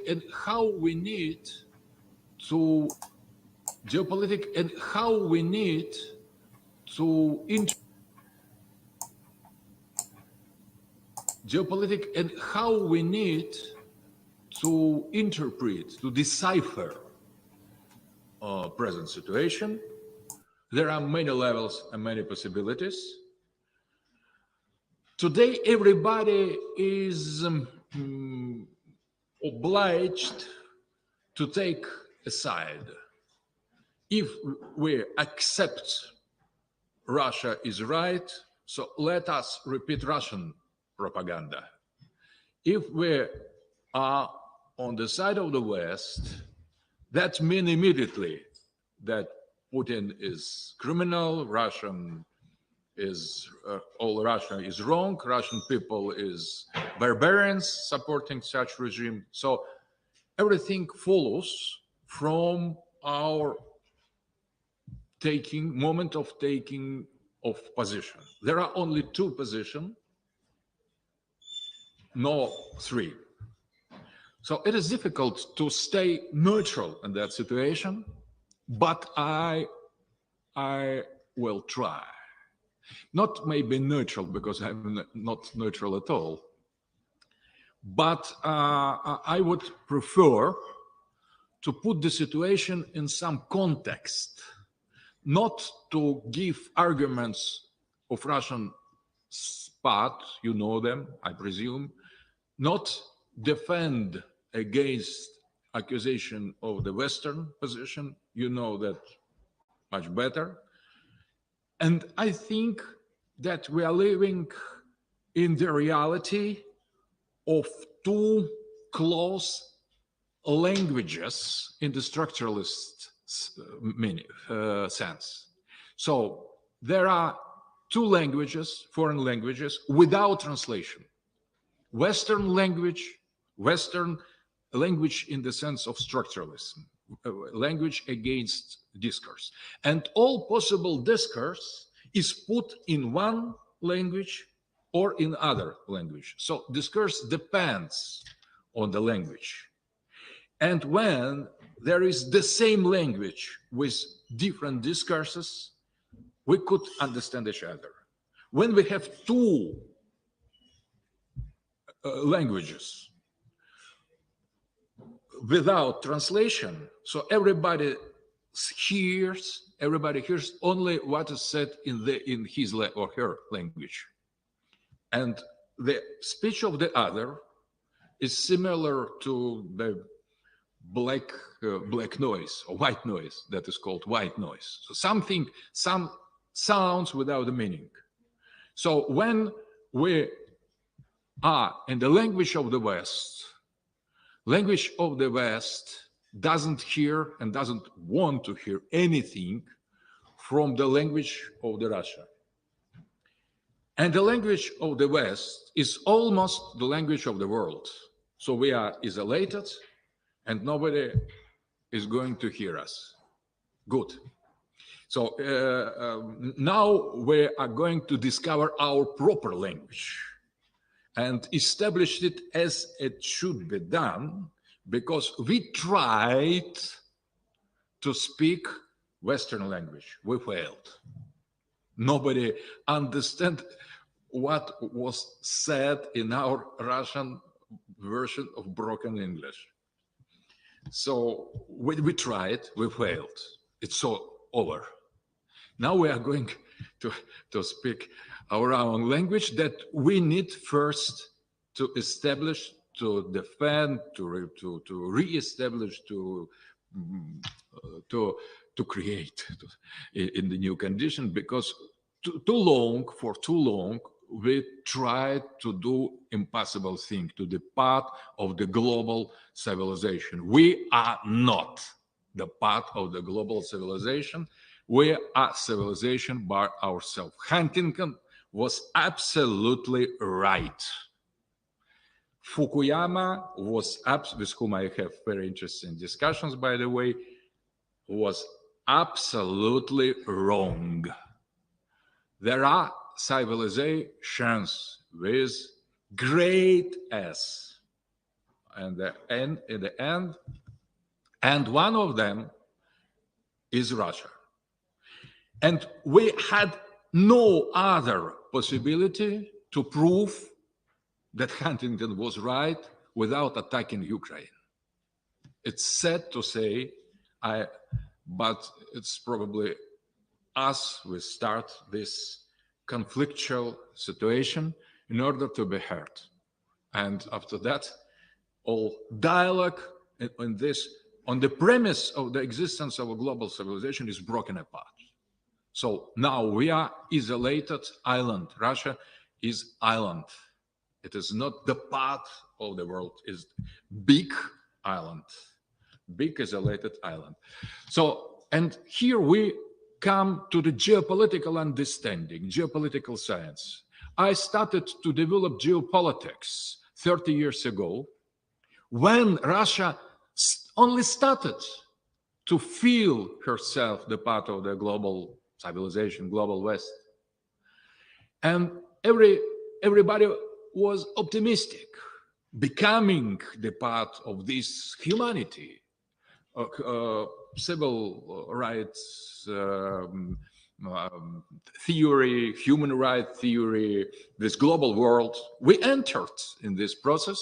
and how we need to geopolitics and how we need to geopolitics and how we need to interpret, to decipher present situation. There are many levels and many possibilities. Today, everybody is obliged to take a side. If we accept Russia is right, so let us repeat Russian propaganda. If we are on the side of the West, that means immediately that Putin is criminal, all Russia is wrong, Russian people is barbarians supporting such regime. So everything follows from our moment of taking of position. There are only two positions, no three. So it is difficult to stay neutral in that situation, but I will try. Not maybe neutral, because I'm not neutral at all, but I would prefer to put the situation in some context, not to give arguments of Russian part, you know them, I presume, not defend against accusation of the Western position, you know that much better. And I think that we are living in the reality of two close languages in the structuralist sense. So there are two languages, foreign languages, without translation. Western language in the sense of structuralism, language against discourse. And all possible discourse is put in one language or in other language. So discourse depends on the language. And when there is the same language with different discourses, we could understand each other. When we have two languages without translation, so everybody hears only what is said in his or her language, and the speech of the other is similar to the black noise or white noise that is called white noise. So some sounds without a meaning. So when we are in the language of the West doesn't hear and doesn't want to hear anything from the language of the Russia. And the language of the West is almost the language of the world. So we are isolated and nobody is going to hear us. Good. So now we are going to discover our proper language and establish it as it should be done, because we tried to speak Western language. We failed. Nobody understand what was said in our Russian version of broken English. So we tried, we failed. It's so over. Now we are going to speak our own language that we need first to establish, to defend, to re-establish, to create in the new condition, because for too long, we tried to do impossible thing, to the part of the global civilization. We are not the part of the global civilization. We are civilization by ourselves. Huntington was absolutely right. Fukuyama was, with whom I have very interesting discussions, by the way, was absolutely wrong. There are civilizations with great S. and the end, in the end, and one of them is Russia. And we had no other possibility to prove that Huntington was right without attacking Ukraine. It's sad to say, but it's probably us we start this conflictual situation in order to be heard. And after that, all dialogue on this, on the premise of the existence of a global civilization, is broken apart. So now we are isolated island. Russia is island. It is not the part of the world, it's big island, big isolated island. So, and here we come to the geopolitical understanding, geopolitical science. I started to develop geopolitics 30 years ago when Russia only started to feel herself the part of the global civilization, global West. And everybody was optimistic, becoming the part of this humanity, civil rights theory, human rights theory, this global world. We entered in this process.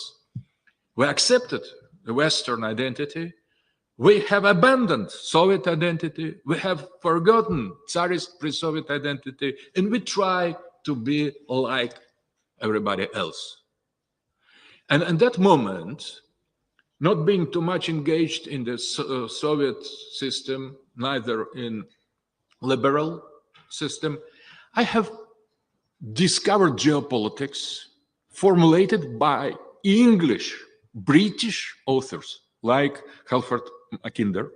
We accepted the Western identity. We have abandoned Soviet identity. We have forgotten Tsarist pre-Soviet identity, and we try to be like everybody else. And at that moment, not being too much engaged in the Soviet system, neither in liberal system, I have discovered geopolitics formulated by English, British authors like Mackinder,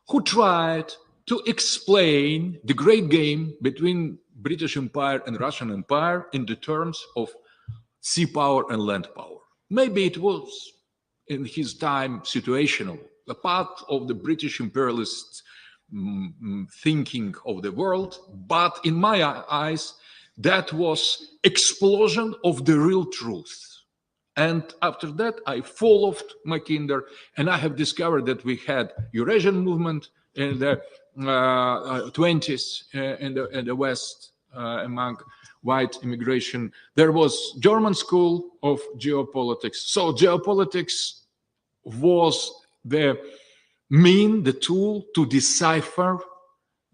who tried to explain the great game between British Empire and Russian Empire in the terms of sea power and land power. Maybe it was in his time situational, a part of the British imperialist thinking of the world, but in my eyes, that was explosion of the real truth. And after that, I followed Mackinder, and I have discovered that we had Eurasian movement in the 20s in the West among white immigration. There was German school of geopolitics. So geopolitics was the tool to decipher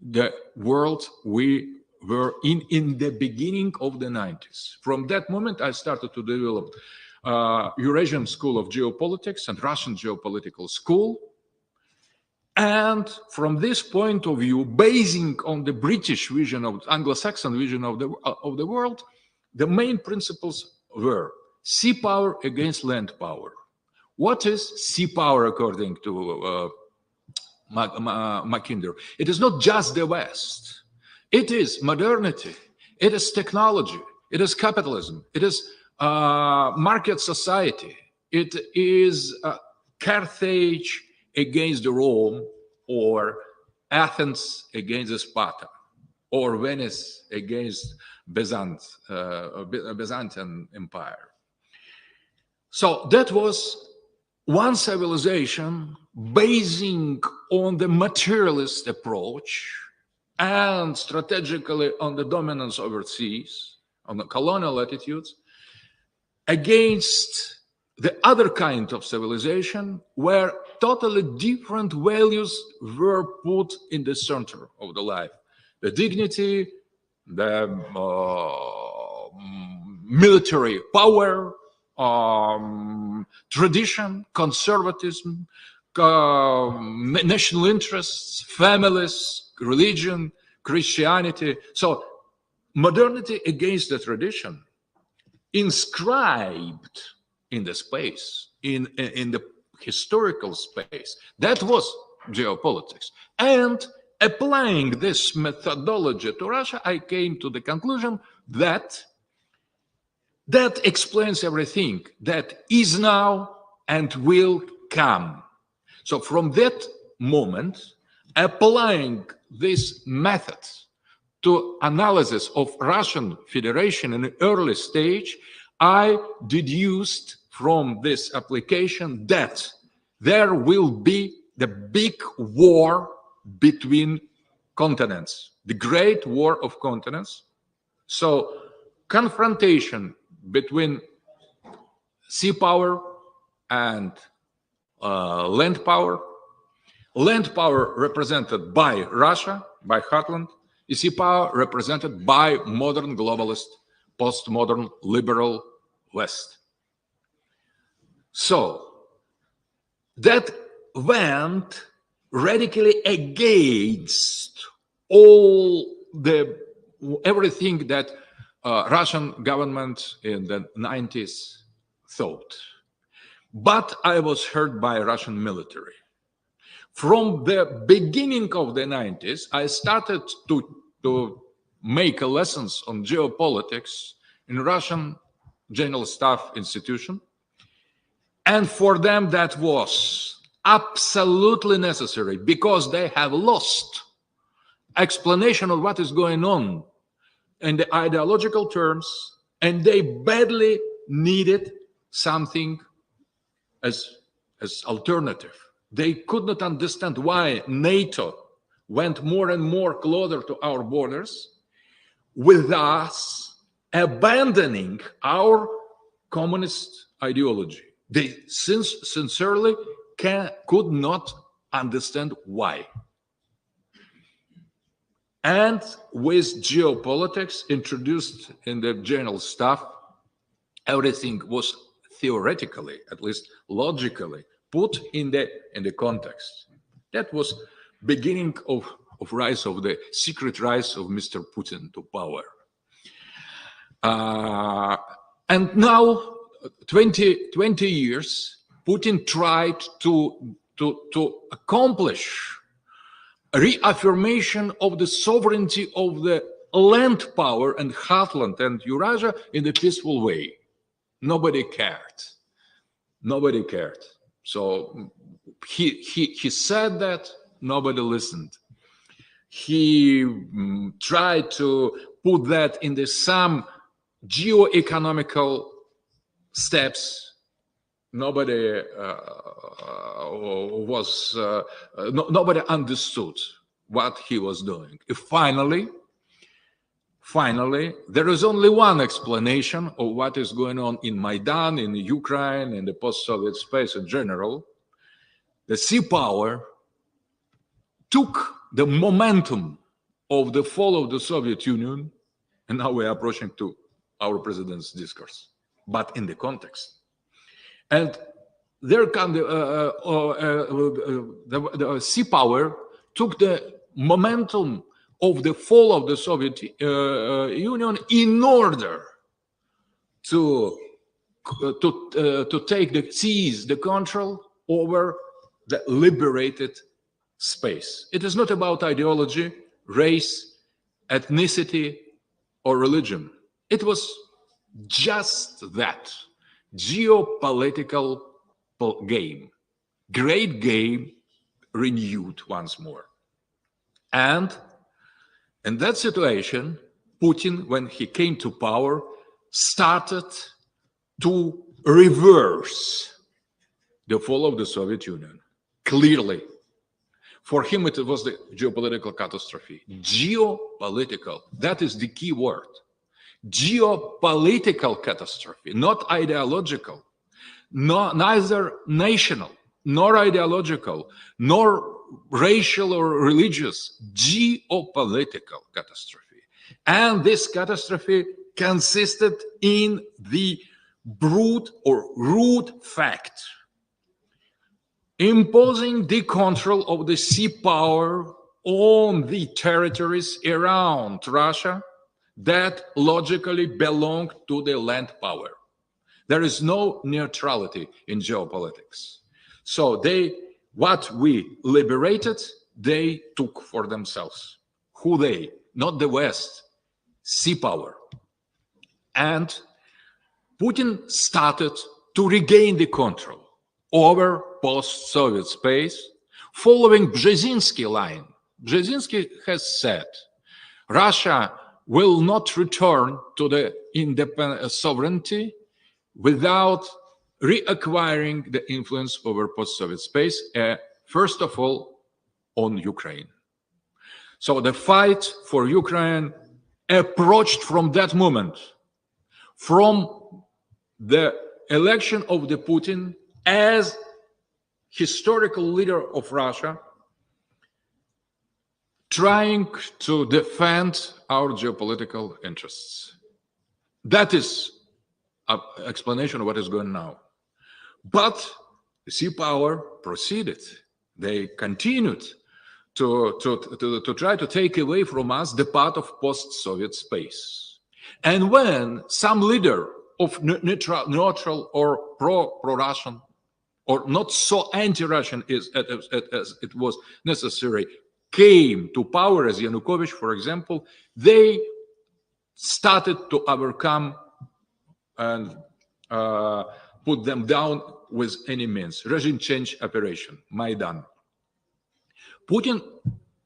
the world we were in the beginning of the 90s. From that moment, I started to develop Eurasian School of Geopolitics and Russian Geopolitical School. And from this point of view, basing on the British vision of Anglo-Saxon vision of the world, the main principles were sea power against land power. What is sea power according to Mackinder? It is not just the West. It is modernity. It is technology. It is capitalism. It is market society. It is Carthage against Rome, or Athens against Sparta, or Venice against Byzantine Empire. So that was one civilization basing on the materialist approach and strategically on the dominance overseas, on the colonial attitudes, against the other kind of civilization where totally different values were put in the center of the life. The dignity, the military power, tradition, conservatism, national interests, families, religion, Christianity. So modernity against the tradition, inscribed in the space, in the historical space. That was geopolitics. And applying this methodology to Russia, I came to the conclusion that that explains everything that is now and will come. So from that moment, applying this method to analysis of Russian Federation in the early stage, I deduced from this application that there will be the big war between continents, the great war of continents. So confrontation between sea power and land power represented by Russia, by Heartland, sea power represented by modern globalist, postmodern liberal West. So that went radically against everything that Russian government in the 90s thought. But I was heard by Russian military. From the beginning of the 90s, I started to make lessons on geopolitics in Russian General Staff Institution. And for them, that was absolutely necessary because they have lost explanation of what is going on in the ideological terms, and they badly needed something as alternative. They could not understand why NATO went more and more closer to our borders, with us abandoning our communist ideology. They sincerely could not understand why. And with geopolitics introduced in the general staff, everything was theoretically, at least logically, put in the context. That was beginning of rise of the secret rise of Mr. Putin to power. And now, 20 years, Putin tried to accomplish reaffirmation of the sovereignty of the land power and Heartland and Eurasia in a peaceful way. Nobody cared. Nobody cared. So he said that, nobody listened. He tried to put that in some geo-economical steps. Nobody nobody understood what he was doing. Finally, there is only one explanation of what is going on in Maidan, in Ukraine, in the post-Soviet space in general. The sea power took the momentum of the fall of the Soviet Union, and now we are approaching to our president's discourse, but in the context. And there can the sea power took the momentum of the fall of the Soviet Union in order to seize the control over the liberated space. It is not about ideology, race, ethnicity, or religion. It was just that geopolitical game, great game renewed once more. And in that situation, Putin, when he came to power, started to reverse the fall of the Soviet Union. Clearly, for him, it was the geopolitical catastrophe. Geopolitical, that is the key word. Geopolitical catastrophe, not ideological, neither national, nor ideological, nor racial or religious, geopolitical catastrophe. And this catastrophe consisted in the brute or root fact, imposing the control of the sea power on the territories around Russia that logically belong to the land power. There is no neutrality in geopolitics. So what we liberated, they took for themselves. Who they? Not the West, sea power. And Putin started to regain the control over post-Soviet space, following Brzezinski line. Brzezinski has said, Russia will not return to the independent sovereignty without reacquiring the influence over post-Soviet space, first of all, on Ukraine. So the fight for Ukraine approached from that moment, from the election of the Putin as historical leader of Russia, trying to defend our geopolitical interests. That is an explanation of what is going on now. But the sea power proceeded. They continued to try to take away from us the part of post-Soviet space. And when some leader of neutral or pro-Russian or not so anti-Russian as it was necessary came to power, as Yanukovych, for example, they started to overcome and put them down with any means. Regime change operation, Maidan. Putin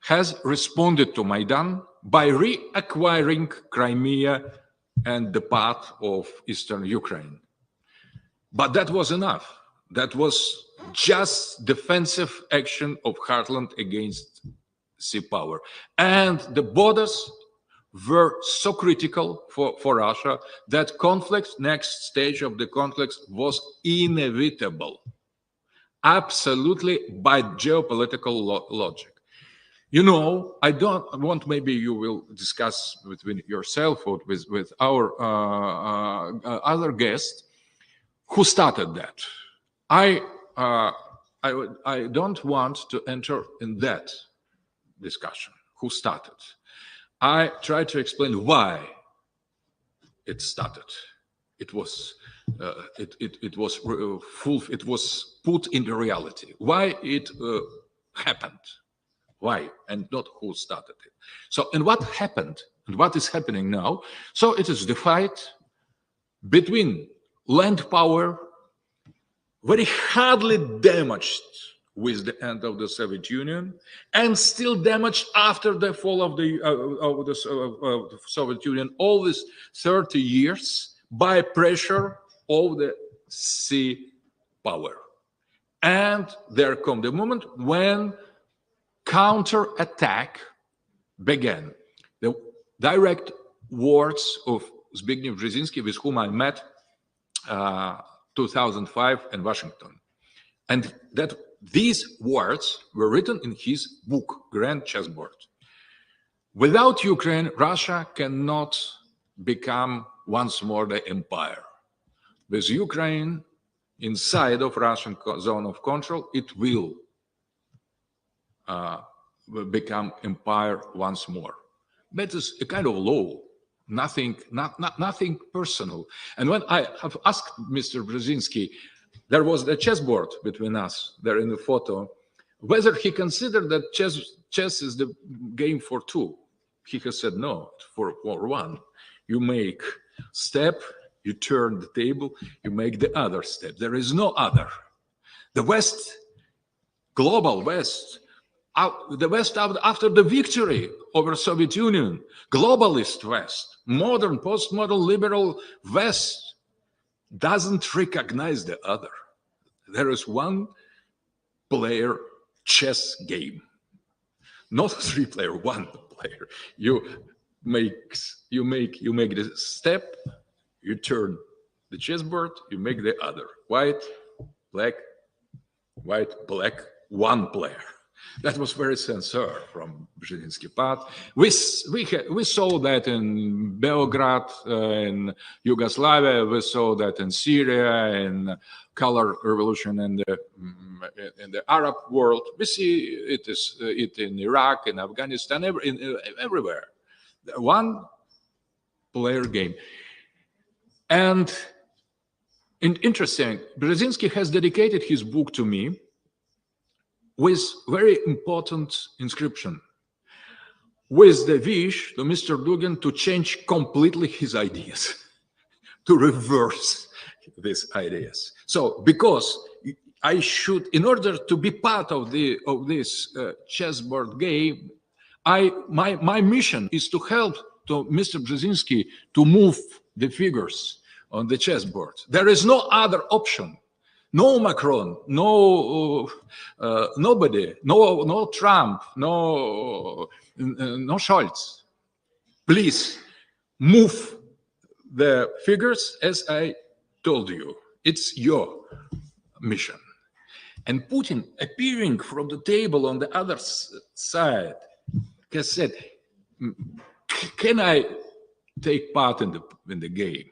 has responded to Maidan by reacquiring Crimea and the part of eastern Ukraine. But that was enough. That was just defensive action of Heartland against sea power. And the borders were so critical for Russia that next stage of the conflict was inevitable. Absolutely by geopolitical logic. You know, I don't want, maybe you will discuss between yourself or with our other guest who started that. I don't want to enter in that discussion, who started. I try to explain why it started. It was it was put into reality. Why it happened? Why and not who started it? So, and what happened and what is happening now? So it is the fight between land power, very hardly damaged with the end of the Soviet Union, and still damaged after the fall of the Soviet Union, all these 30 years by pressure of the sea power. And there come the moment when counterattack began. The direct words of Zbigniew Brzezinski, with whom I met 2005 in Washington. And that these words were written in his book, Grand Chessboard. Without Ukraine, Russia cannot become once more the empire. With Ukraine inside of Russian zone of control, it will become empire once more. That is a kind of law, nothing personal. And when I have asked Mr. Brzezinski, there was a chessboard between us there in the photo, whether he considered that chess is the game for two. He has said no, for one. You make step, you turn the table, you make the other step. There is no other. The West, global West, the West after the victory over Soviet Union, globalist West, modern, postmodern, liberal West, doesn't recognize the other. There is one player chess game, not three player, one player. You make the step, you turn the chessboard, you make the other. White, black, one player. That was very sincere from Brzezinski part. We saw that in Belgrade, in Yugoslavia. We saw that in Syria, in color revolution in the Arab world. We see it in Iraq, in Afghanistan, everywhere. One player game. And interesting, Brzezinski has dedicated his book to me with very important inscription, with the wish to Mr. Dugin to change completely his ideas, to reverse these ideas. So, because I should, in order to be part of this chessboard game, my mission is to help to Mr. Brzezinski to move the figures on the chessboard. There is no other option. No Macron, no nobody, no Trump, no Scholz. Please move the figures as I told you. It's your mission. And Putin, appearing from the table on the other side, has said, "Can I take part in the game?"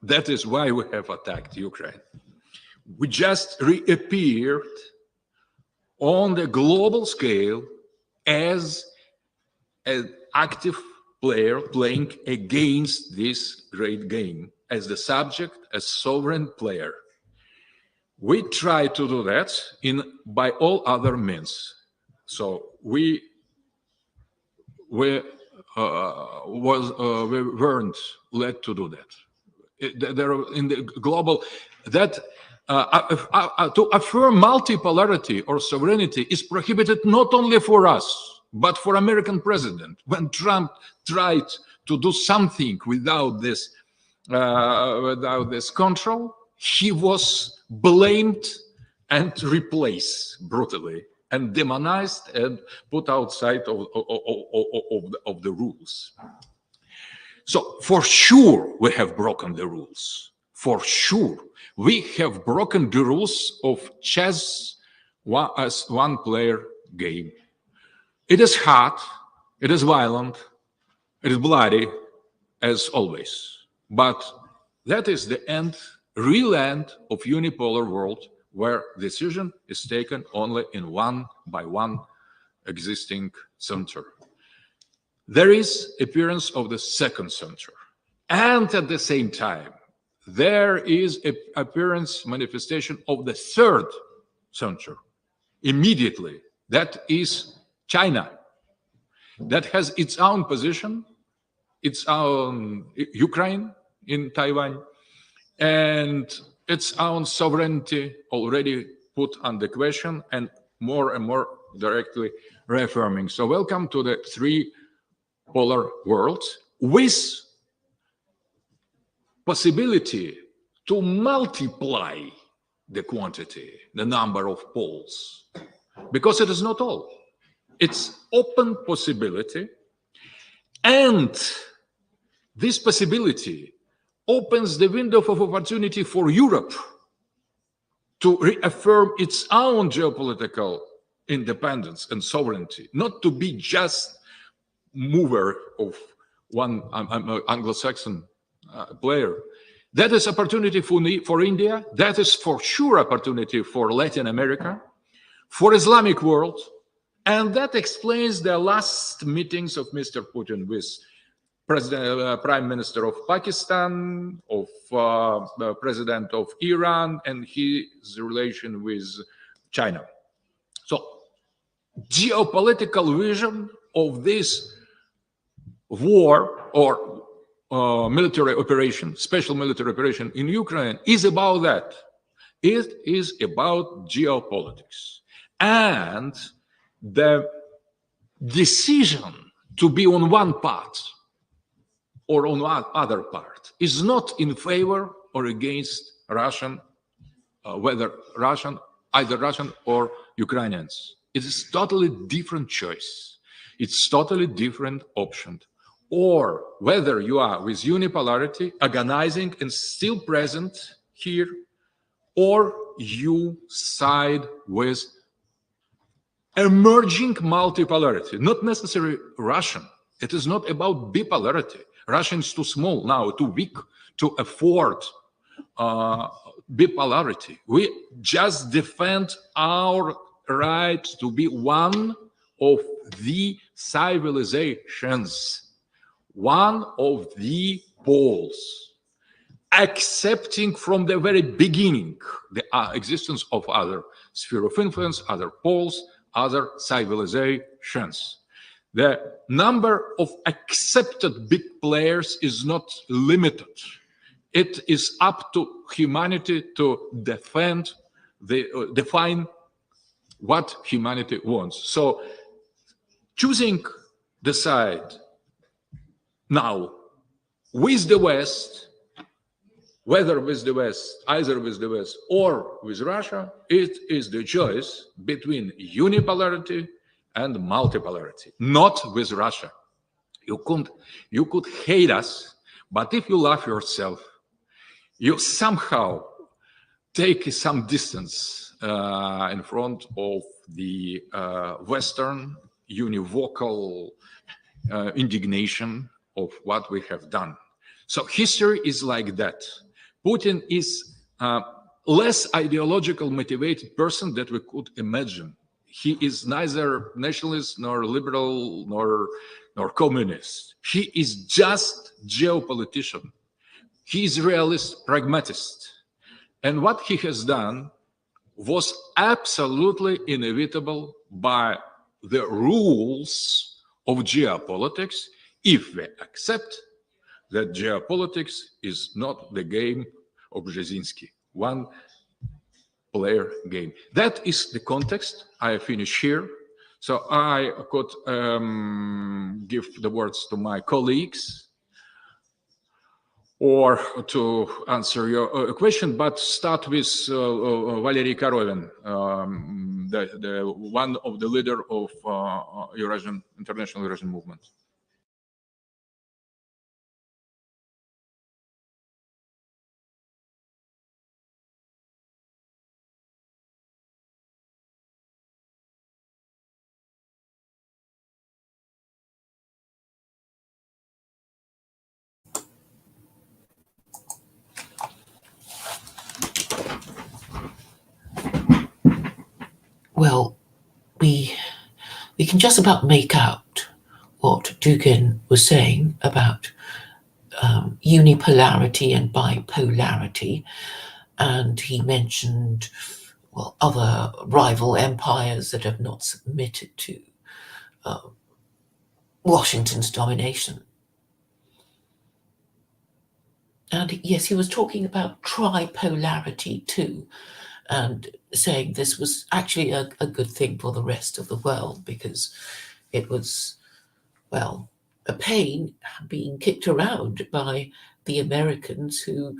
That is why we have attacked Ukraine. We just reappeared on the global scale as an active player playing against this great game, as the subject, as sovereign player. We try to do that by all other means. So we weren't led to do that. There in the global that to affirm multipolarity or sovereignty is prohibited not only for us but for American president. When Trump tried to do something without this control, he was blamed and replaced brutally and demonized and put outside of the rules. So for sure we have broken the rules. For sure we have broken the rules of chess as one-player game. It is hard, it is violent, it is bloody, as always. But that is the end, real end of unipolar world, where decision is taken only in one by one existing center. There is appearance of the second center, and at the same time there is an appearance, manifestation of the third center immediately. That is China, that has its own position, its own Ukraine in Taiwan, and its own sovereignty already put under question and more directly reaffirming. So welcome to the three polar worlds, with possibility to multiply the quantity, the number of poles, because it is not all. It's open possibility, and this possibility opens the window of opportunity for Europe to reaffirm its own geopolitical independence and sovereignty, not to be just mover of one Anglo-Saxon player. That is opportunity for India. That is for sure opportunity for Latin America, for Islamic world. And that explains the last meetings of Mr. Putin with Prime Minister of Pakistan, of the President of Iran, and his relation with China. So geopolitical vision of this war or military operation, special military operation in Ukraine is about that. It is about geopolitics. And the decision to be on one part or on one other part is not in favor or against Russian, either Russian or Ukrainians. It is totally different choice. It's totally different option. Or whether you are with unipolarity, agonizing and still present here, or you side with emerging multipolarity, not necessarily Russian. It is not about bipolarity. Russia is too small now, too weak to afford bipolarity. We just defend our right to be one of the civilizations, one of the poles, accepting from the very beginning the existence of other sphere of influence, other poles, other civilizations. The number of accepted big players is not limited. It is up to humanity to define what humanity wants. So choosing the side now with the West, whether with the West, either with the West or with Russia, it is the choice between unipolarity and multipolarity, not with Russia. You could hate us, but if you love yourself, you somehow take some distance in front of the Western univocal indignation of what we have done. So history is like that. Putin is a less ideological motivated person that we could imagine. He is neither nationalist nor liberal nor communist. He is just geopolitician. He is realist, pragmatist. And what he has done was absolutely inevitable by the rules of geopolitics, if we accept that geopolitics is not the game of Brzezinski, one player game. That is the context. I finish here. So I could give the words to my colleagues or to answer your question, but start with Valery Korovin, the one of the leader of Eurasian International Eurasian Movement. Well, we can just about make out what Dugin was saying about unipolarity and bipolarity, and he mentioned, well, other rival empires that have not submitted to Washington's domination. And yes, he was talking about tripolarity too, and saying this was actually a good thing for the rest of the world because it was, well, a pain being kicked around by the Americans who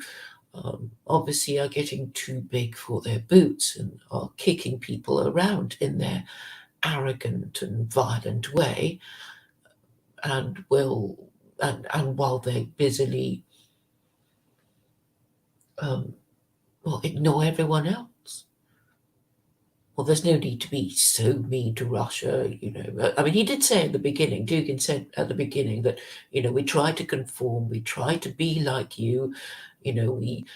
obviously are getting too big for their boots and are kicking people around in their arrogant and violent way, and while they busily ignore everyone else. Well, there's no need to be so mean to Russia, you know. I mean, he did say at the beginning, Dugin said at the beginning that, you know, we try to conform, we try to be like you, you know, we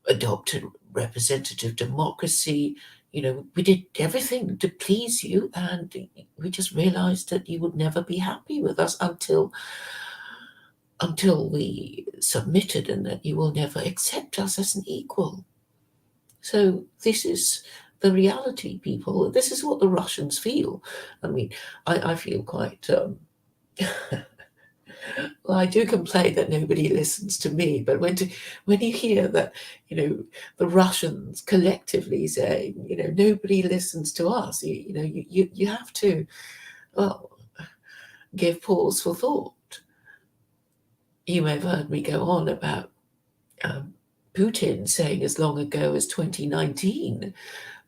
adopted representative democracy, you know, we did everything to please you, and we just realized that you would never be happy with us until we submitted, and that you will never accept us as an equal. So this is the reality, people. This is what the Russians feel. I mean, I feel quite... well, I do complain that nobody listens to me, but when you hear that, you know, the Russians collectively saying, you know, nobody listens to us, you have to, well, give pause for thought. You may have heard me go on about Putin saying as long ago as 2019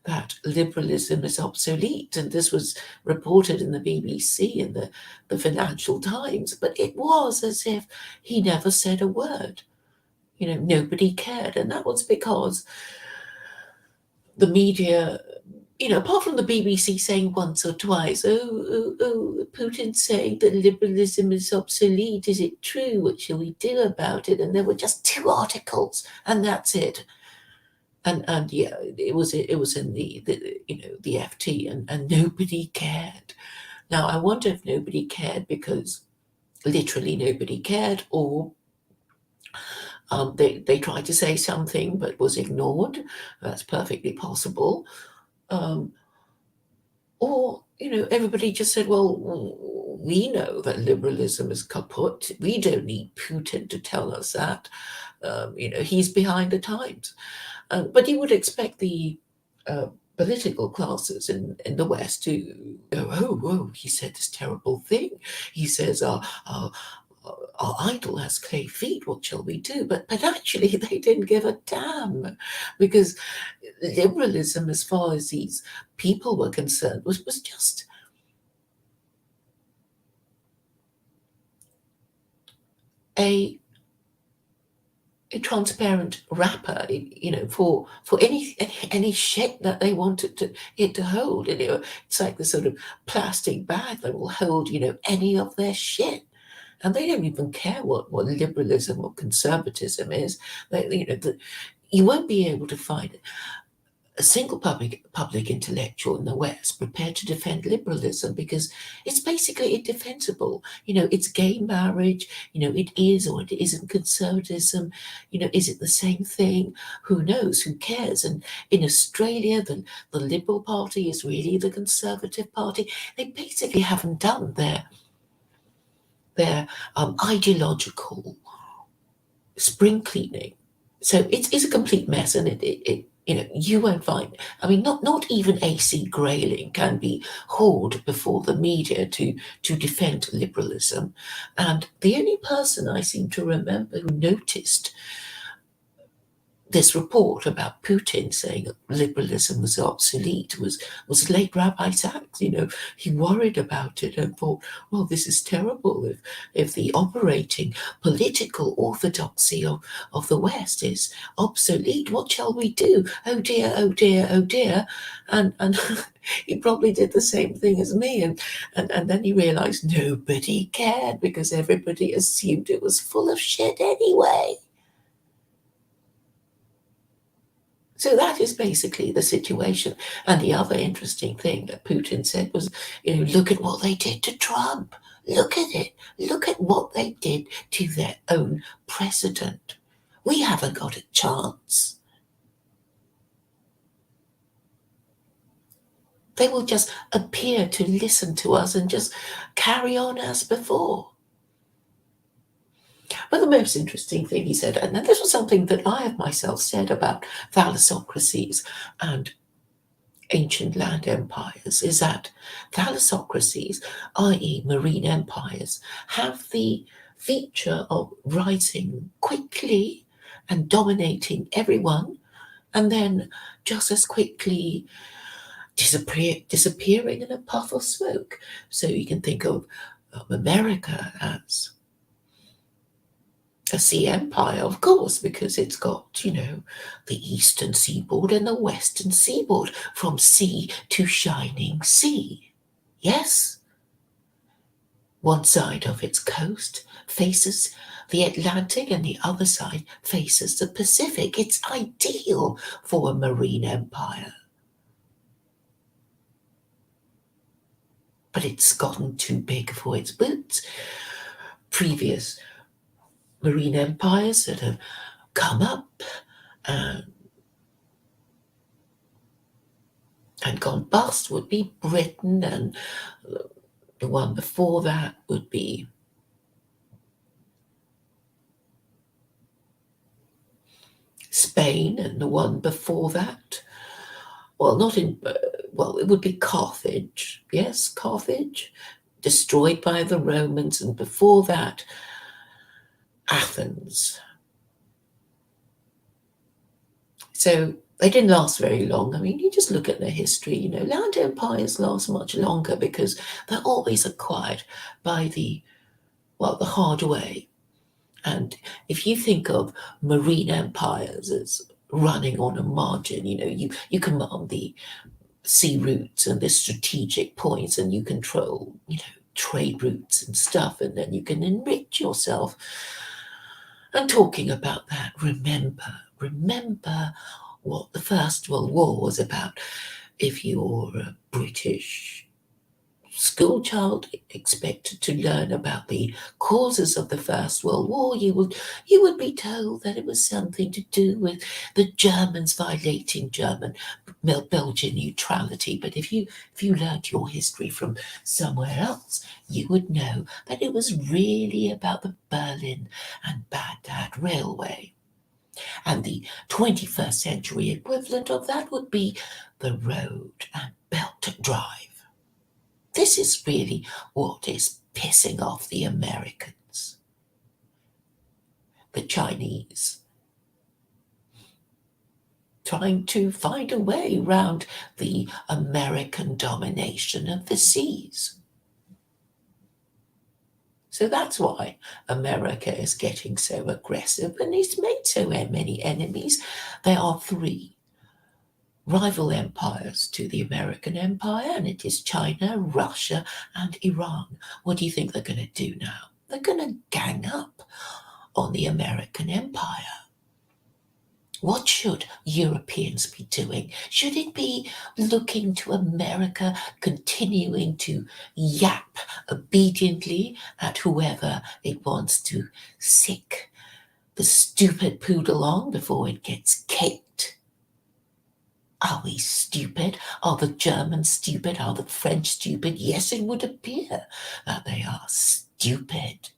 that liberalism is obsolete, and this was reported in the BBC and the Financial Times, but it was as if he never said a word. You know, nobody cared, and that was because the media, you know, apart from the BBC saying once or twice, Putin's saying that liberalism is obsolete. Is it true? What shall we do about it? And there were just 2 articles, and that's it. And yeah, it was in the FT, and nobody cared. Now I wonder if nobody cared because literally nobody cared, or they tried to say something but was ignored. That's perfectly possible. Or, you know, everybody just said, well, we know that liberalism is kaput. We don't need Putin to tell us that. You know, he's behind the times. But you would expect the political classes in the West to go, oh, he said this terrible thing. He says our are idle as clay feet, what shall we do? But actually they didn't give a damn, because liberalism, as far as these people were concerned, was just a transparent wrapper, for any shit that they wanted it to hold. And it's like the sort of plastic bag that will hold, any of their shit. And they don't even care what liberalism or conservatism is. You won't be able to find a single public intellectual in the West prepared to defend liberalism, because it's basically indefensible. It's gay marriage. It is or it isn't conservatism. Is it the same thing? Who knows? Who cares? And in Australia, the Liberal Party is really the Conservative Party. They basically haven't done their ideological spring cleaning. So it's a complete mess, and it you won't find. I mean, not even AC Grayling can be hauled before the media to defend liberalism. And the only person I seem to remember who noticed this report about Putin saying liberalism was obsolete was late Rabbi Sachs. He worried about it and thought, well, this is terrible if the operating political orthodoxy of the West is obsolete. What shall we do? Oh dear, oh dear, oh dear. And he probably did the same thing as me. And then he realized nobody cared, because everybody assumed it was full of shit anyway. So that is basically the situation. And the other interesting thing that Putin said was, look at what they did to Trump. Look at it. Look at what they did to their own president. We haven't got a chance. They will just appear to listen to us and just carry on as before. But the most interesting thing he said, and this was something that I have myself said about thalassocracies and ancient land empires, is that thalassocracies, i.e. marine empires, have the feature of rising quickly and dominating everyone, and then just as quickly disappearing in a puff of smoke. So you can think of America as a sea empire, of course, because it's got, the eastern seaboard and the western seaboard, from sea to shining sea. Yes? One side of its coast faces the Atlantic and the other side faces the Pacific. It's ideal for a marine empire. But it's gotten too big for its boots. Previous marine empires that have come up and gone bust would be Britain, and the one before that would be Spain, and the one before that, it would be Carthage. Yes, Carthage, destroyed by the Romans, and before that, Athens. So they didn't last very long. I mean, you just look at their history, land empires last much longer because they're always acquired by the hard way. And if you think of marine empires as running on a margin, you command the sea routes and the strategic points, and you control, trade routes and stuff, and then you can enrich yourself. And talking about that, remember what the First World War was about. If you're a British school child expected to learn about the causes of the First World War, you would be told that it was something to do with the Germans violating Belgian neutrality. But if you learned your history from somewhere else, you would know that it was really about the Berlin and Baghdad Railway. And the 21st century equivalent of that would be the Road and Belt Drive. This is really what is pissing off the Americans. the Chinese, trying to find a way around the American domination of the seas. So that's why America is getting so aggressive and it's made so many enemies. There are three rival empires to the American empire, and it is China, Russia, and Iran. What do you think they're going to do now? They're going to gang up on the American empire. What should Europeans be doing? Should it be looking to America, continuing to yap obediently at whoever it wants to sick the stupid poodle on before it gets kicked? Are we stupid? Are the Germans stupid? Are the French stupid? Yes, it would appear that they are stupid.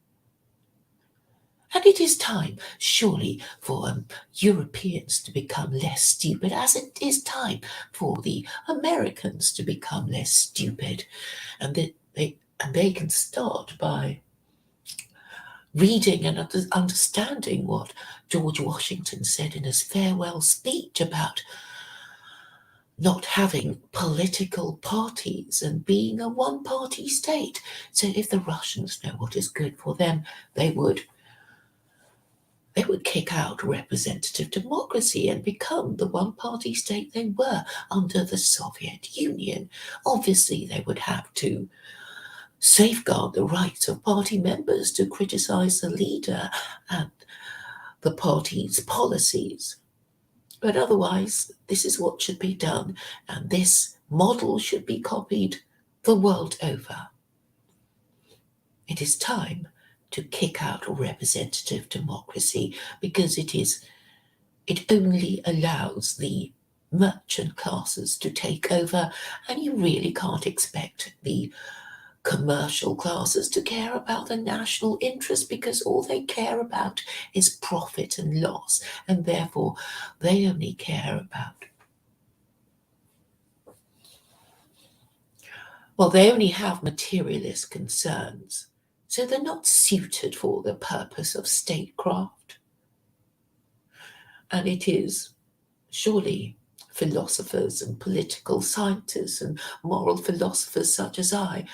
And it is time, surely, for Europeans to become less stupid, as it is time for the Americans to become less stupid. And they can start by reading and understanding what George Washington said in his farewell speech about not having political parties and being a one-party state. So if the Russians know what is good for them, they would kick out representative democracy and become the one-party state they were under the Soviet Union. Obviously, they would have to safeguard the rights of party members to criticize the leader and the party's policies. But otherwise, this is what should be done, and this model should be copied the world over. It is time to kick out representative democracy because it only allows the merchant classes to take over, and you really can't expect the commercial classes to care about the national interest because all they care about is profit and loss, and therefore they only care about, well, they only have materialist concerns, so they're not suited for the purpose of statecraft. And it is surely philosophers and political scientists and moral philosophers such as I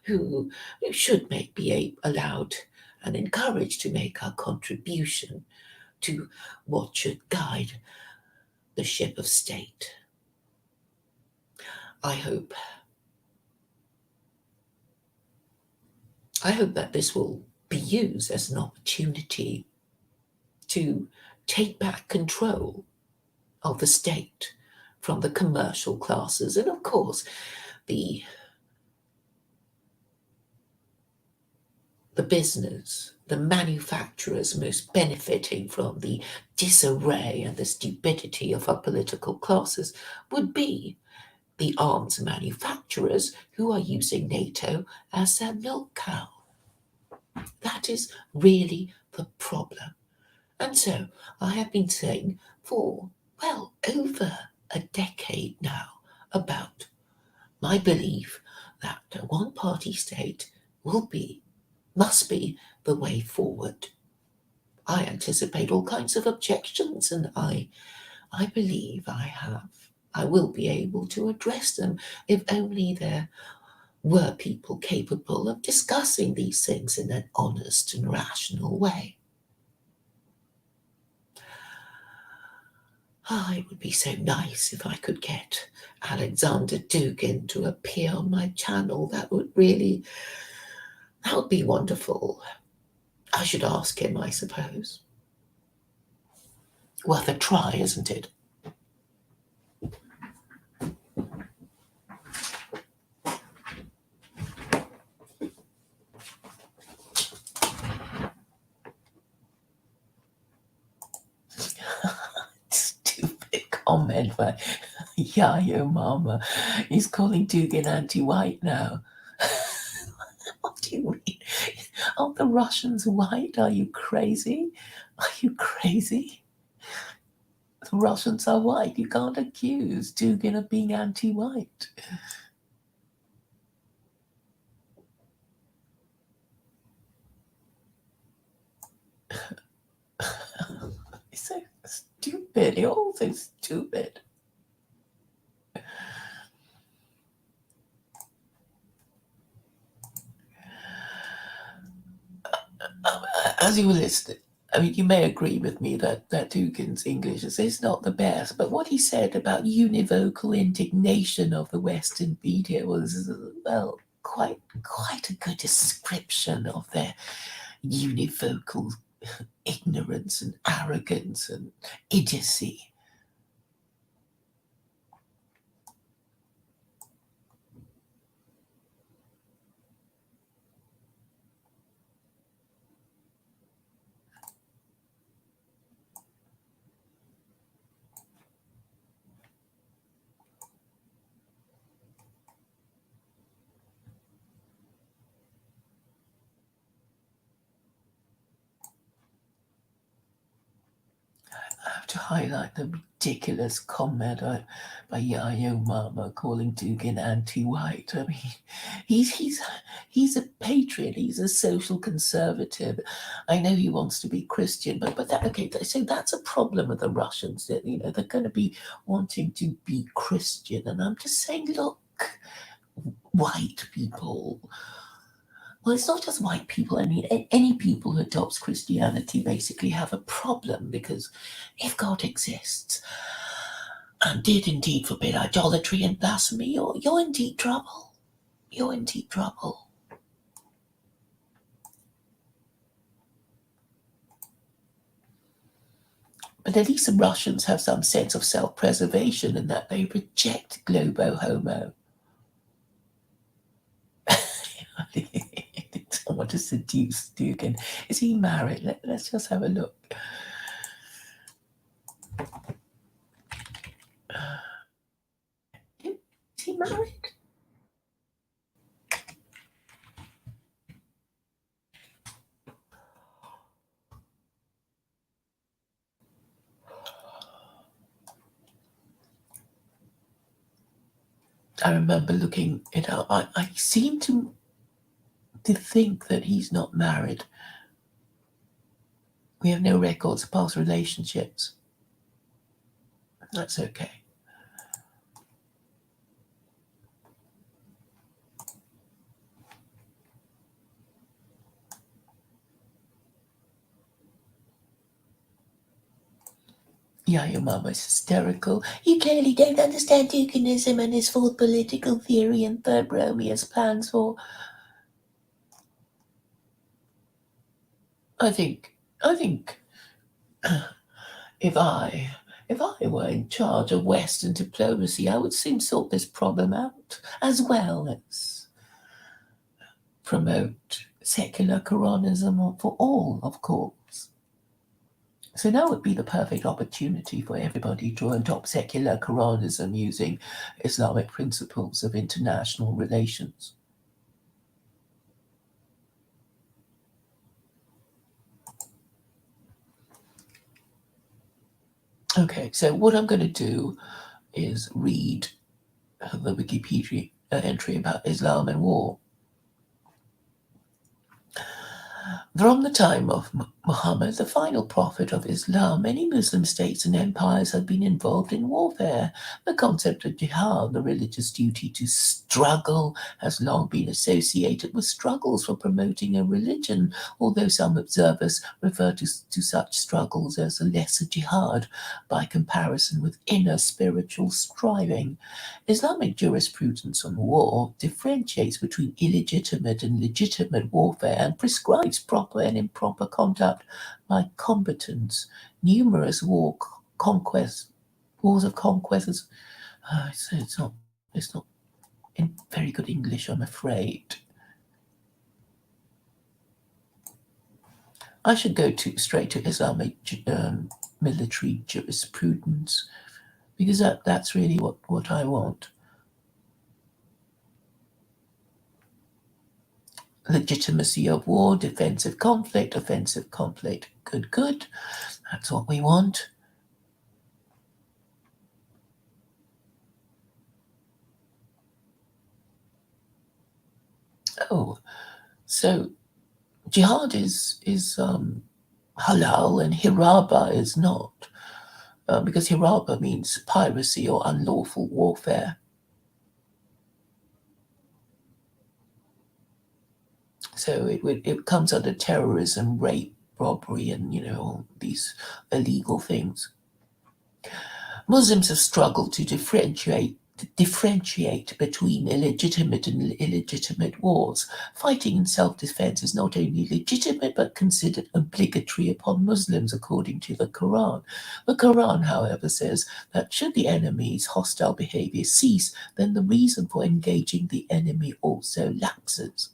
who should be allowed and encouraged to make our contribution to what should guide the ship of state. I hope that this will be used as an opportunity to take back control of the state from the commercial classes, and of course the business, the manufacturers most benefiting from the disarray and the stupidity of our political classes would be the arms manufacturers who are using NATO as their milk cow. That is really the problem. And so I have been saying for, well, over a decade now about my belief that a one-party state must be the way forward. I anticipate all kinds of objections, and I believe I will be able to address them if only there were people capable of discussing these things in an honest and rational way. It would be so nice if I could get Alexander Dugin to appear on my channel. That would be wonderful. I should ask him, I suppose. Worth a try, isn't it? Stupid comment by Yayo Mama. He's calling Dugin anti-white now. What do you mean? Are the Russians white? Are you crazy? Are you crazy? The Russians are white. You can't accuse Dugin of being anti-white. stupid. You're all so stupid. As you were listening, I mean, you may agree with me that Dugin's English is not the best, but what he said about univocal indignation of the Western media was, well, quite a good description of their univocal ignorance and arrogance and idiocy. I have to highlight the ridiculous comment by Yayo Mama calling Dugin anti-white. I mean, he's a patriot. He's a social conservative. I know he wants to be Christian, but that, okay. So that's a problem with the Russians. That, you know, they're going to be wanting to be Christian, and I'm just saying, look, white people. Well, it's not just white people. I mean, any people who adopts Christianity basically have a problem, because if God exists and did indeed forbid idolatry and blasphemy, you're in deep trouble. You're in deep trouble. But at least the Russians have some sense of self-preservation in that they reject globo-homo. Someone to seduce Dugin. Is he married? Let's just have a look. Is he married? I remember looking it up. I seem to think that he's not married. We have no records of past relationships. That's okay. Yeah, your mama's hysterical. You clearly don't understand Duginism and his fourth political theory and third Romeo's plans for... I think if I were in charge of Western diplomacy, I would soon sort this problem out, as well as promote secular Quranism for all, of course. So now would be the perfect opportunity for everybody to adopt secular Quranism using Islamic principles of international relations. Okay, so what I'm going to do is read the Wikipedia entry about Islam and war. From the time of Muhammad, the final prophet of Islam, many Muslim states and empires have been involved in warfare. The concept of jihad, the religious duty to struggle, has long been associated with struggles for promoting a religion, although some observers refer to such struggles as a lesser jihad by comparison with inner spiritual striving. Islamic jurisprudence on war differentiates between illegitimate and legitimate warfare and prescribes proper and improper conduct by combatants. Numerous wars of conquest. It's not in very good English, I'm afraid. I should go straight to Islamic military jurisprudence, because that's really what I want. Legitimacy of war, defensive conflict, offensive conflict. Good. That's what we want. Oh, so jihad is halal and hiraba is not. because hiraba means piracy or unlawful warfare. So it comes under terrorism, rape, robbery, and all these illegal things. Muslims have struggled to differentiate between illegitimate and illegitimate wars. Fighting in self-defense is not only legitimate but considered obligatory upon Muslims according to the Quran. The Quran, however, says that should the enemy's hostile behavior cease, then the reason for engaging the enemy also lapses.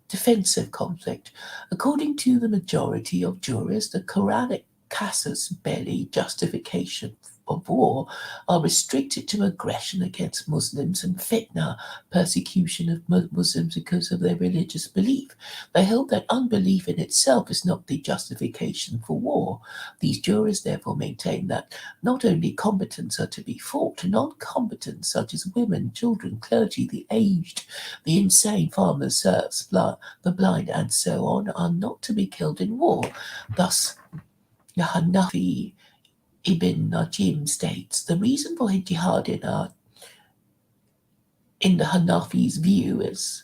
Defensive conflict. According to the majority of jurists, the Quranic casus belli justification of war are restricted to aggression against Muslims and fitna, persecution of Muslims because of their religious belief. They hold that unbelief in itself is not the justification for war. These jurists therefore maintain that not only combatants are to be fought, non-combatants such as women, children, clergy, the aged, the insane, farmers, serfs, the blind, and so on, are not to be killed in war. Thus, the Hanafi Ibn Najim states the reason for jihad in the Hanafi's view is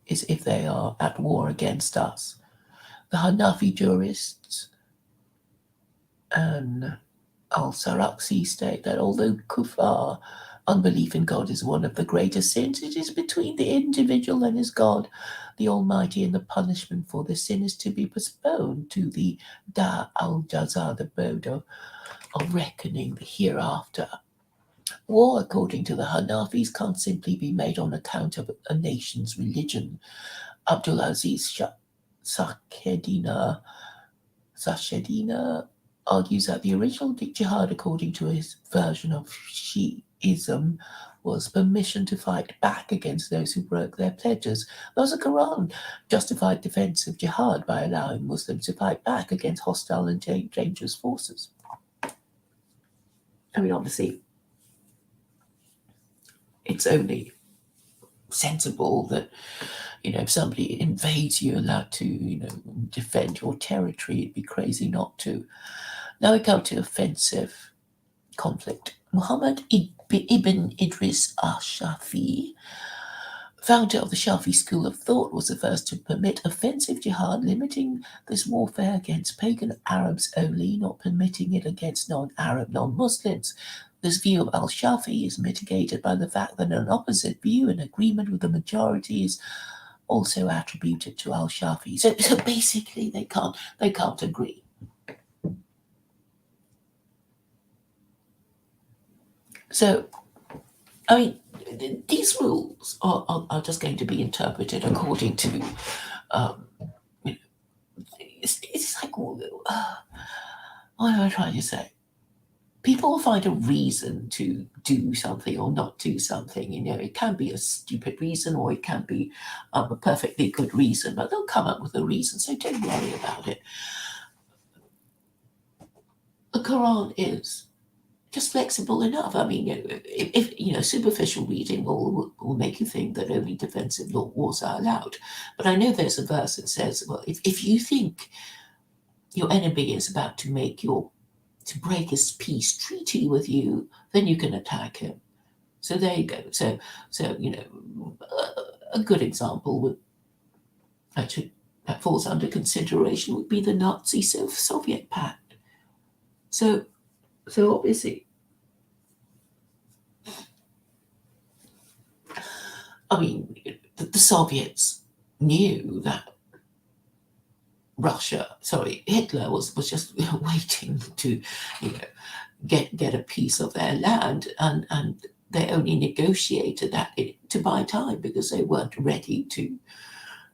if they are at war against us. The Hanafi jurists and al-Saraksi state that although kufar, unbelief in God, is one of the greatest sins, it is between the individual and his God, the Almighty, and the punishment for the sin is to be postponed to the Da al-Jaza, the abode of reckoning, the hereafter. War, according to the Hanafis, can't simply be made on account of a nation's religion. Abdulaziz Sachedina argues that the original jihad, according to his version of Shi'ism, was permission to fight back against those who broke their pledges. Thus, the Quran justified defensive jihad by allowing Muslims to fight back against hostile and dangerous forces. I mean, obviously, it's only sensible that, if somebody invades you, allowed to, defend your territory. It'd be crazy not to. Now we come to offensive conflict. Muhammad ibn Idris al-Shafi'i, founder of the Shafi school of thought, was the first to permit offensive jihad, limiting this warfare against pagan Arabs only, not permitting it against non-Arab, non-Muslims. This view of al-Shafi'i is mitigated by the fact that an opposite view in agreement with the majority is also attributed to al-Shafi'i. So basically they can't agree. So, I mean, these rules are just going to be interpreted according to, it's like, what am I trying to say? People will find a reason to do something or not do something. It can be a stupid reason or it can be a perfectly good reason, but they'll come up with a reason, so don't worry about it. The Quran is just flexible enough. I mean, if superficial reading will make you think that only defensive wars are allowed. But I know there's a verse that says, well, if you think your enemy is about to break his peace treaty with you, then you can attack him. So there you go. So a good example would actually that falls under consideration would be the Nazi Soviet Pact. So obviously, I mean, the Soviets knew that Hitler was just waiting to, get a piece of their land, and they only negotiated that to buy time because they weren't ready to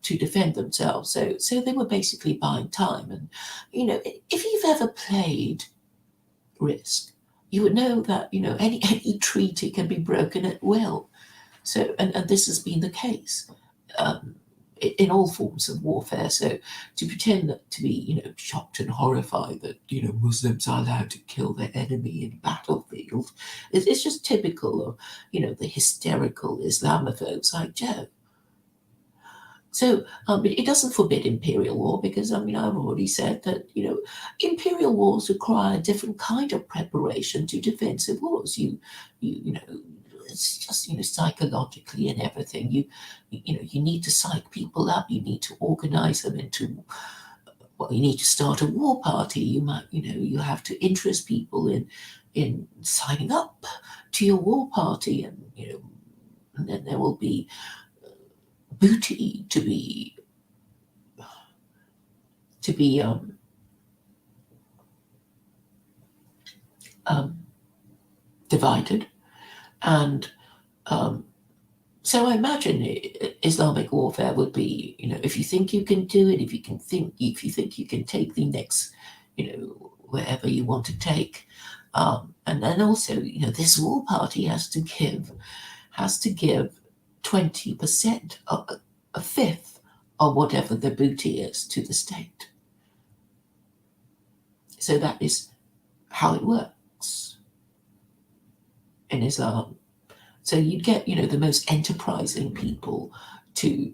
defend themselves. So they were basically buying time. And if you've ever played Risk, you would know that any treaty can be broken at will. So and this has been the case. In all forms of warfare. So to pretend to be, shocked and horrified that, Muslims are allowed to kill their enemy in battlefield, it's just typical of, the hysterical Islamophobes like Joe. So it doesn't forbid imperial war because, I've already said that, imperial wars require a different kind of preparation to defensive wars. It's just, psychologically and everything. You need to psych people up. You need to organize them into, well, you need to start a war party. You have to interest people in signing up to your war party, and then there will be booty to be divided. And so I imagine Islamic warfare would be, if you think you can do it, if you think you can take the next, wherever you want to take, and then also, this war party has to give 20%, a fifth of whatever the booty is, to the state. So that is how it works in Islam. So you'd get, the most enterprising people to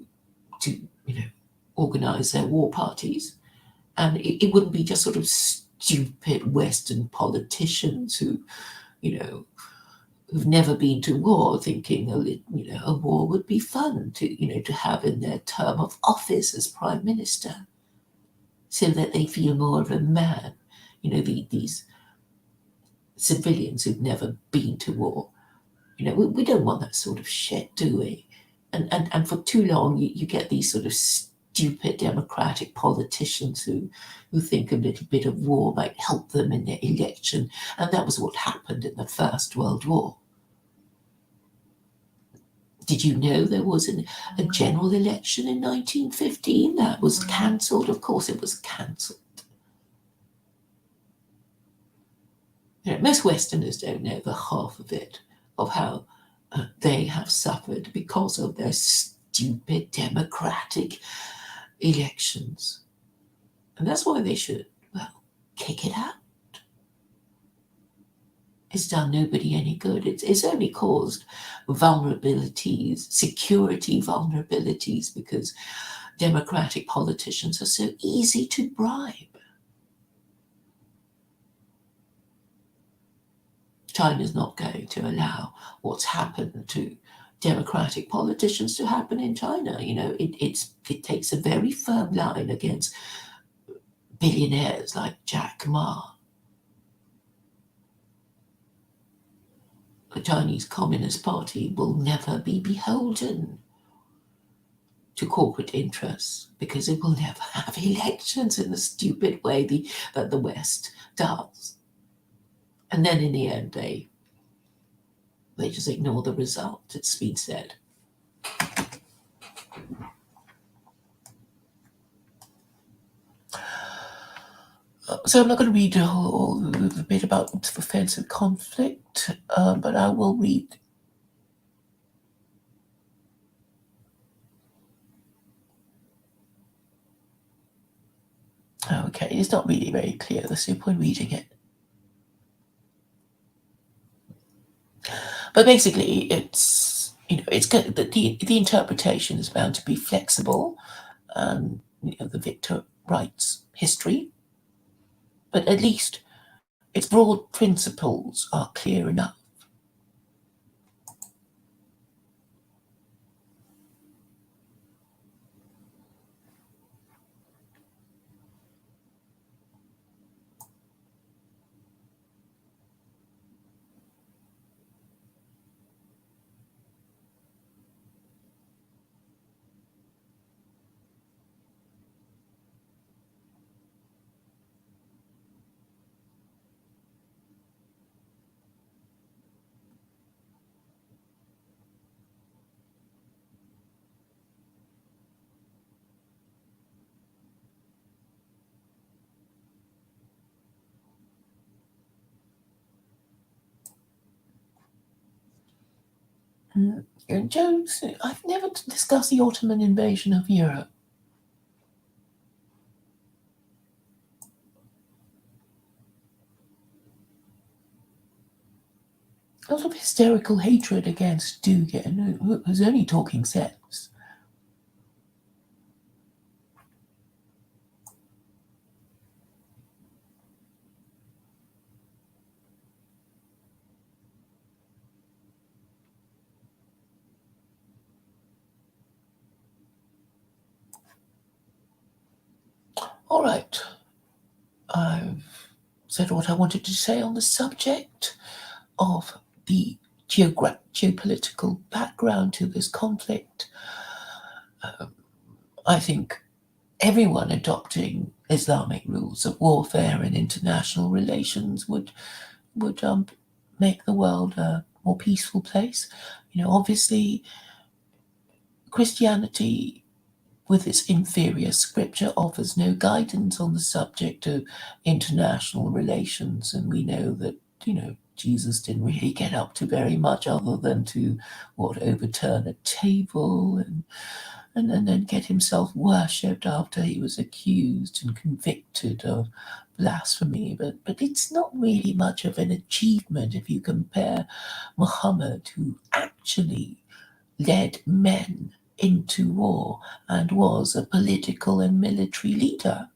organize their war parties, and it wouldn't be just sort of stupid Western politicians who, who've never been to war, thinking a war would be fun to have in their term of office as prime minister, so that they feel more of a man. These civilians who've never been to war. We don't want that sort of shit, do we? And for too long, you get these sort of stupid democratic politicians who think a little bit of war might help them in their election. And that was what happened in the First World War. Did you know there was a general election in 1915 that was cancelled? Of course it was cancelled. Most Westerners don't know the half of it, of how they have suffered because of their stupid democratic elections. And that's why they should, kick it out. It's done nobody any good. It's only caused vulnerabilities, security vulnerabilities, because democratic politicians are so easy to bribe. China's not going to allow what's happened to democratic politicians to happen in China. It takes a very firm line against billionaires like Jack Ma. The Chinese Communist Party will never be beholden to corporate interests, because it will never have elections in the stupid way that the West does. And then in the end, they just ignore the result, it's been said. So I'm not going to read all the bit about offensive conflict, but I will read okay, it's not really very clear. There's no point reading it. But basically, it's the interpretation is bound to be flexible, and the victor writes history, but at least its broad principles are clear enough. And Jones, I've never discussed the Ottoman invasion of Europe. A lot of hysterical hatred against Dugin, who's only talking sense. All right, I've said what I wanted to say on the subject of the geopolitical background to this conflict. I think everyone adopting Islamic rules of warfare and international relations would make the world a more peaceful place. Obviously, Christianity, with its inferior scripture, offers no guidance on the subject of international relations, and we know that Jesus didn't really get up to very much other than to overturn a table and then get himself worshipped after he was accused and convicted of blasphemy. But it's not really much of an achievement if you compare Muhammad, who actually led men into war and was a political and military leader,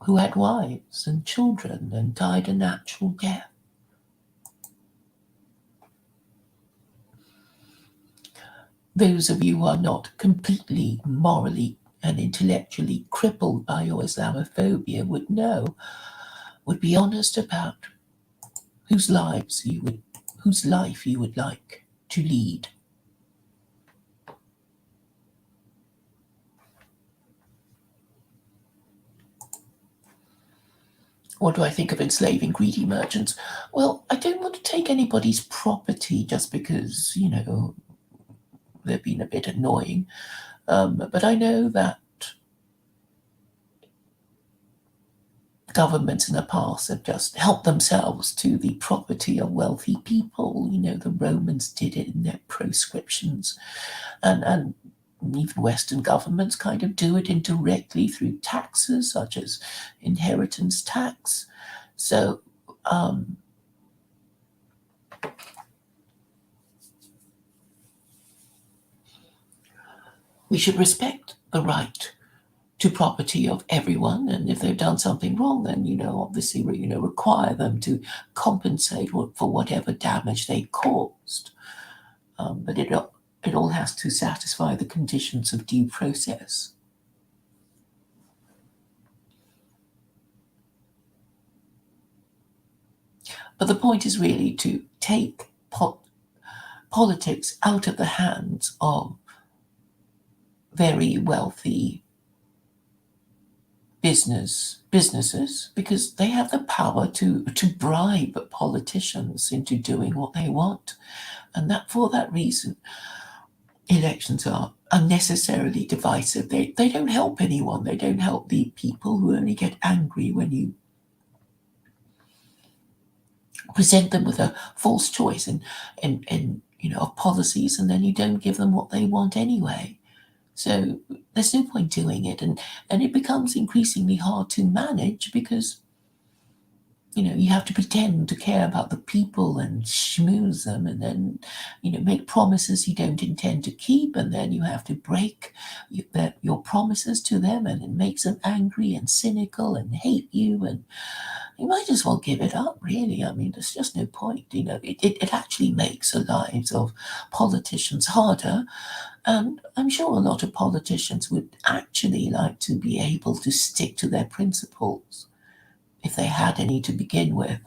who had wives and children and died a natural death. Those of you who are not completely morally and intellectually crippled by your Islamophobia would be honest about whose life you would like to lead. What do I think of enslaving greedy merchants? Well, I don't want to take anybody's property just because, they've been a bit annoying. But I know that governments in the past have just helped themselves to the property of wealthy people. The Romans did it in their proscriptions. And even Western governments kind of do it indirectly through taxes, such as inheritance tax. So, we should respect the right to property of everyone, and if they've done something wrong, then obviously require them to compensate for whatever damage they caused. But it all has to satisfy the conditions of due process. But the point is really to take politics out of the hands of very wealthy businesses, because they have the power to bribe politicians into doing what they want. And that for that reason, elections are unnecessarily divisive. They don't help anyone. They don't help the people who only get angry when you present them with a false choice and of policies, and then you don't give them what they want anyway. So there's no point doing it, and it becomes increasingly hard to manage because you have to pretend to care about the people and schmooze them, and then make promises you don't intend to keep, and then you have to break your promises to them, and it makes them angry and cynical and hate you, and you might as well give it up, really. I mean, there's just no point. It actually makes the lives of politicians harder. And I'm sure a lot of politicians would actually like to be able to stick to their principles if they had any to begin with.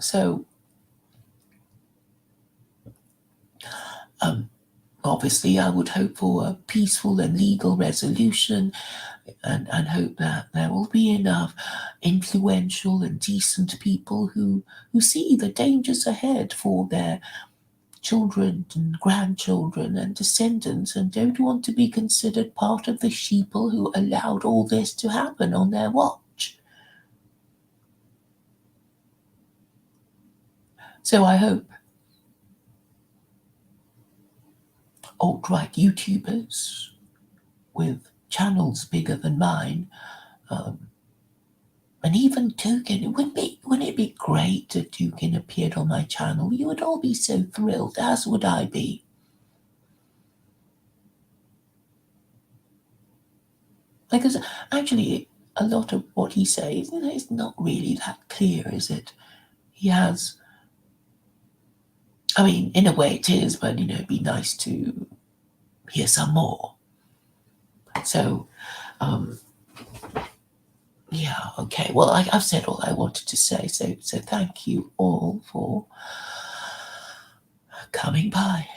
So, obviously, I would hope for a peaceful and legal resolution, and hope that there will be enough influential and decent people who see the dangers ahead for their children and grandchildren and descendants, and don't want to be considered part of the sheeple who allowed all this to happen on their watch. So I hope alt-right YouTubers with channels bigger than mine, and even Dugin, wouldn't it be great if Dugin appeared on my channel? You would all be so thrilled, as would I be. Because actually, a lot of what he says is not really that clear, is it? he has. I mean, in a way it is, but, it'd be nice to hear some more. So, yeah, okay. Well, I've said all I wanted to say, so thank you all for coming by.